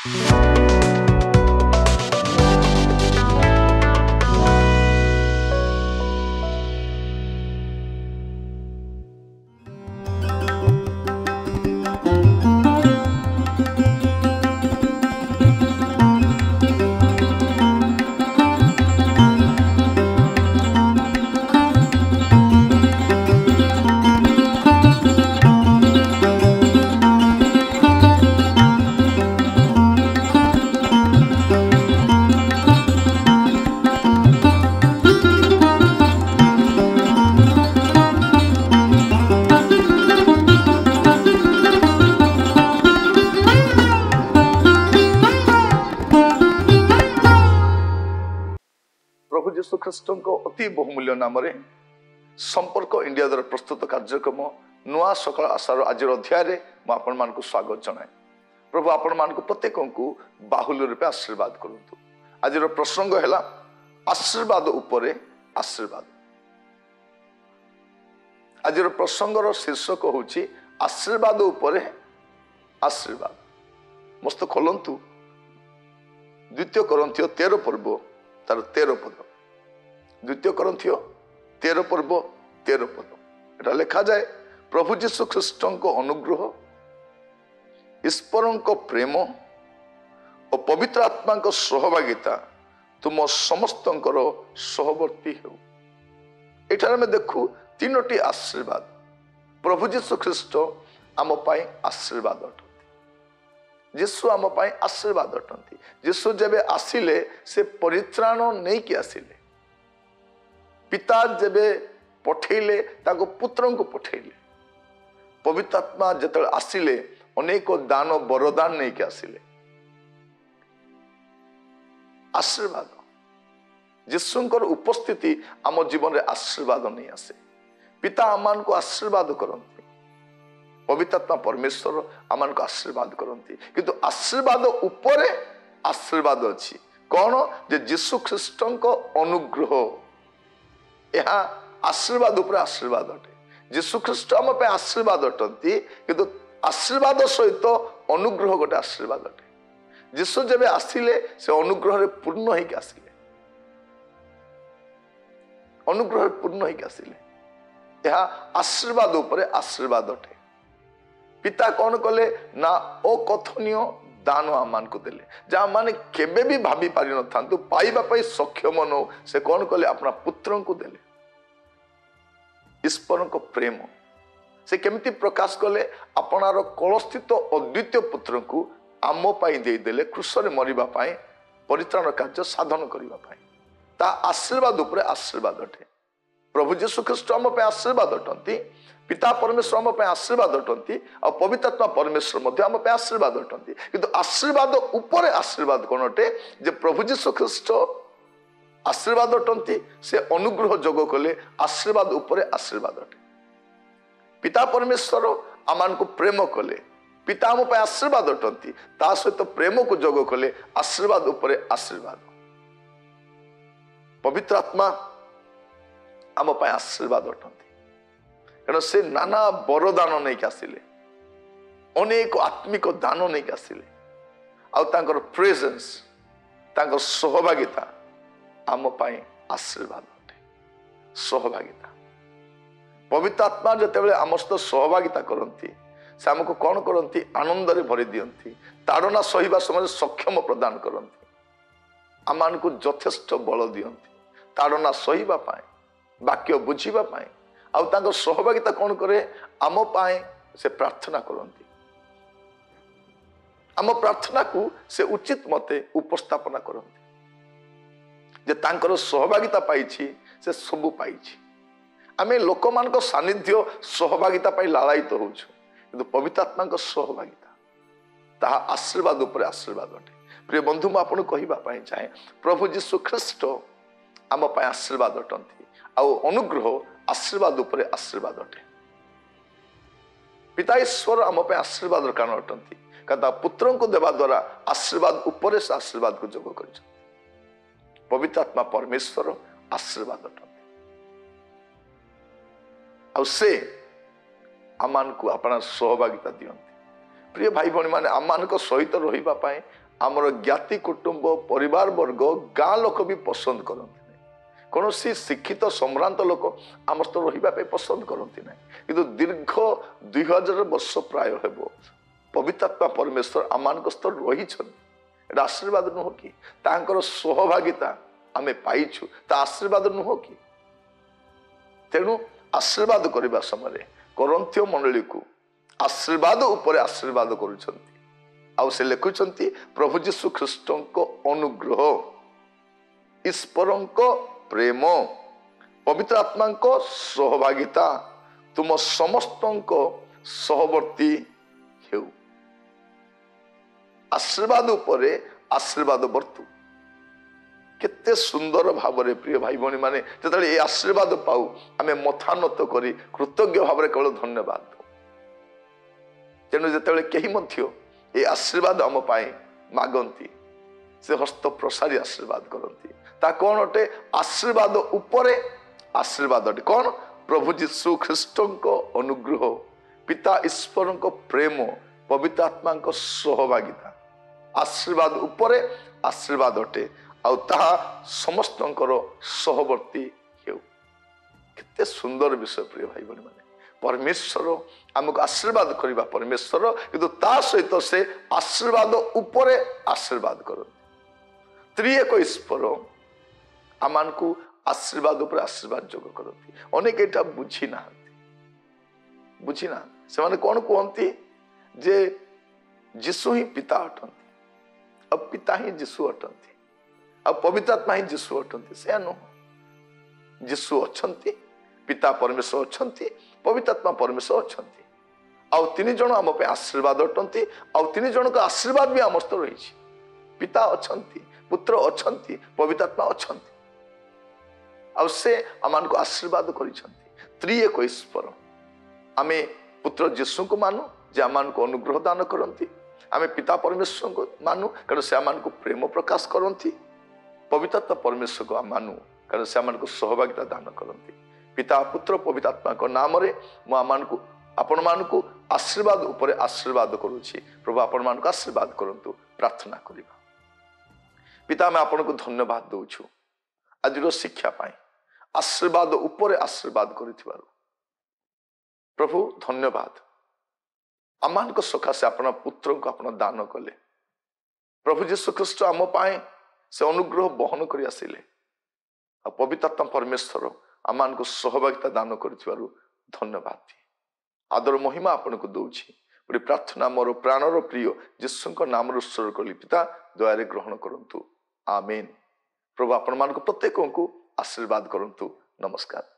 प्रभु जीशु ख्रीष्ट अति बहुमूल्य नाम संपर्क इंडिया द्वारा प्रस्तुत कार्यक्रम नुआ सकाल आशार आज अध्याय आपण मान स्वागत जनाए। प्रभु आपण मान प्रत्येक को बाहुल्य रूपे आशीर्वाद करूँ। आज प्रसंग है आशीर्वाद उपरे आशीर्वाद। आज प्रसंगर शीर्षक हूँ आशीर्वाद उपरे आशीर्वाद। मस्त खोलंतु द्वितीय कोरिन्थियो 13 पर्व तार 13 पद। द्वितीय कोरिन्थियो 13 पर्व 13 पद एटा लिखा जाए, प्रभु जीशु ख्रीष्ट अनुग्रह, ईश्वर प्रेम और पवित्र आत्मा सहभागिता तुम समस्त सहवर्ती हो। एठार में देखू तीनोटी आशीर्वाद। प्रभु जीशु ख्रीष्ट आम पाई आशीर्वाद अटंती। जीशु आम पाई आशीर्वाद अटंती। जीशु जेबे आसिले से परित्राण नहीं कि आसिले। पिता जेबे पठेले ताको पुत्र को पठेले। पवित्र आत्मा जेतले आसिले अनेक दान वरदान नहीं कि आसिले। आशीर्वाद जीशुंकर उपस्थिति आम जीवन में आशीर्वाद नहीं आसे। पिता आमान को आशीर्वाद करती। पवित्र आत्मा परमेश्वर आमान को आशीर्वाद करती। किंतु आशीर्वाद उपरे आशीर्वाद अच्छी कौन जे जीशु ख्रीष्ट अनुग्रह। यह आशीर्वाद उपरे आशीर्वाद अटे। जीशु ख्रीष्ट आम पे आशीर्वाद अटंती। किंतु आशीर्वाद सहित अनुग्रह गोटे आशीर्वाद अटे। जीशु जेबे आसिले से अनुग्रह रे पूर्ण होइक आसिले। अनुग्रह पूर्ण होइक आसिले। यह आशीर्वाद उपरे आशीर्वाद अटे। पिता कौन कले ना अकथनीय दान आमान को देले जहाँ माने केबे भी भाभी पारि न थांतु पाइबा पाई सक्षम न से कौन कले अपना पुत्र को देले। ईश्वर को प्रेम से केमिति प्रकाश कले अपनार कलस्थित अद्वितीय पुत्र को आम पाई दे देले क्रूस रे मरिबा पाई परित्राण कार्य साधन करिबा पाई। ता आशीर्वाद उपरे आशीर्वाद अटे। प्रभु जीशु ख्रीष्ट आम पे आशीर्वाद अटंती। पिता परमेश्वर आम पे आशीर्वाद अटंती और पवित्र आत्मा परमेश्वर मध्य आम पे आशीर्वाद अटंती। किंतु आशीर्वाद उपरे आशीर्वाद कौन अटे जे प्रभु जीशु ख्रीष्ट आशीर्वाद अटंती। से अनुग्रह जोग कले आशीर्वाद उपरे आशीर्वाद अटे। पिता परमेश्वर आमान को प्रेम कले। पिता आम पे आशीर्वाद अटंती। ता सहित प्रेम को जोग कले आशीर्वाद उपरे आशीर्वाद। पवित्र आत्मा आम पे आशीर्वाद अटंती। कारण से नाना वरदान नहीं आसिले। अनेक आत्मिक दान नहीं आसिले। आउर प्रेजेंस तांकर सहभागिता आम पाई आशीर्वाद अटे। सहभागिता पवित्र आत्मा जिते आम सहित सहभागिता करती से आमको कौन करती आनंद रे भरी दियंती। ताड़ना सहिबा समय सक्षम प्रदान करती। आमान को यथेष्ट बल दियंती ताड़ना सहिबा पाई वाक्य बुझीबा पाई। आउ तांको सहभागिता कौन करे आम पाए से प्रार्थना करती। आम प्रार्थना को से उचित मते उपस्थापना करती। जे तांकर सहभागिता पाइछि से सबु पाइछि। आमे लोक मान सानिध्य सहभागिता पाई लालायित होछु। किंतु पवित्र आत्मा सहभागिता ताहा आशीर्वाद उपरे आशीर्वाद अटे। प्रिय बंधु मु आपन कहिबा पाई चाहे प्रभु जीशु ख्रीष्ट आम पाई आशीर्वाद अटंती। आउ अनुग्रह आशीर्वाद उपरे आशीर्वाद अटे। पिता ईश्वर आम पे आशीर्वाद कारण अटंती। क्या पुत्र को देवा द्वारा आशीर्वाद उपरे से आशीर्वाद को जोग कर। पवित्र आत्मा परमेश्वर आशीर्वाद अटंती। आउ से आमान को अपना सहभागिता दियंती। प्रिय भाई भौणी माने आमान को सहित रहिबा पाए आमर ज्ञाति कुटुंब परिवार वर्ग गाँ लोक भी पसंद करते कौन शिक्षित सम्रांत लोक आम तो रही पसंद करती ना कि दीर्घ 2000 वर्ष प्राय हेब पवित्रात्मा परमेश्वर आम स्तर रही आशीर्वाद नुह कि सहभागिता आम पाइछु ता आशीर्वाद नुह कि तेणु आशीर्वाद करने समय करंथीय मंडली को आशीर्वाद उपर आशीर्वाद करुछंती आउ से लिखुछंती प्रभु जीशु ख्रीष्ट अनुग्रह ईश्वर प्रेम पवित्र आत्मा सहभागिता तुम समस्त सहवर्ती हेउ आशीर्वाद उपरे आशीर्वाद बर्तु केते सुंदर भाव प्रिय भाई भौणी माने जेतले ए आशीर्वाद पाऊ आमे मथानत करी कृतज्ञ भाव केवल धन्यवाद तेणु जेतले केही मध्य ए आशीर्वाद आम पाए मागंती से हस्त प्रसारी आशीर्वाद करती ता कौन अटे आशीर्वाद उपरे आशीर्वाद अटे कौन प्रभु जीशु ख्रीष्ट अनुग्रह पिता ईश्वर प्रेम पवित्र आत्मा सहभागिता आशीर्वाद उपरे आशीर्वाद अटे आउ ताहा समस्त सहवर्ती हेउ केते सुंदर विषय प्रिय भाई बहन माने परमेश्वर आमको आशीर्वाद करबा परमेश्वर किंतु ता सहित से आशीर्वाद उपरे आशीर्वाद करते त्रिएक ईश्वर आमान को आशीर्वाद उपरे आशीर्वाद जोग करती अनेक एटा बुझी ना से माने कौन कहती जे जीशु ही पिता अटंती अब पिता ही जीशु अटंती अब पवित्र आत्मा ही जीशु अटंती से नुह जीशु अछंती पिता परमेश्वर अछंती पवित्र आत्मा परमेश्वर अछंती आउ तीन जन आम पे आशीर्वाद अटंती आउ तीन जन का आशीर्वाद भी आम तो रही पिता अछंती पुत्र अछंती पवित्र आत्मा अछंती आउ से आमान को आशीर्वाद करिसंती त्रिएक ईश्वर आमे पुत्र जीशु को मानु जे आमान को अनुग्रह दान करंती आमे पिता परमेश्वर को मानु कारण से आमान को प्रेम प्रकाश करंती पवित्र आत्मा परमेश्वर को मानु कारण से आमान को सहभागिता दान करंती पिता पुत्र पवित्र आत्मा को नाम रे मु आमान को आपण मान को आशीर्वाद उपरे आशीर्वाद करूछि प्रभु आपण मान को आशीर्वाद करंतु प्रार्थना करिबा पिता मैं आपण को धन्यवाद दउछु आजिरो शिक्षा पाई आशीर्वाद उपरे आशीर्वाद करिथिबारु प्रभु धन्यवाद आमान को सकाशे आपण पुत्र को आपण दान कले प्रभु जीशु ख्रीष्ट आम पाए से अनुग्रह बहन करि आसिले आ पवित्र आत्मा परमेश्वर आमान को सहभागिता दान करिथिबारु धन्यवाद आदर महिमा आपण को दउछि पूरी प्रार्थना मोर प्राणर प्रिय जीशु नाम उत्सर्ग कली पिता दया ग्रहण करंतु आमेन प्रभु आपण मान को प्रत्येक को आशीर्वाद करंतु नमस्कार।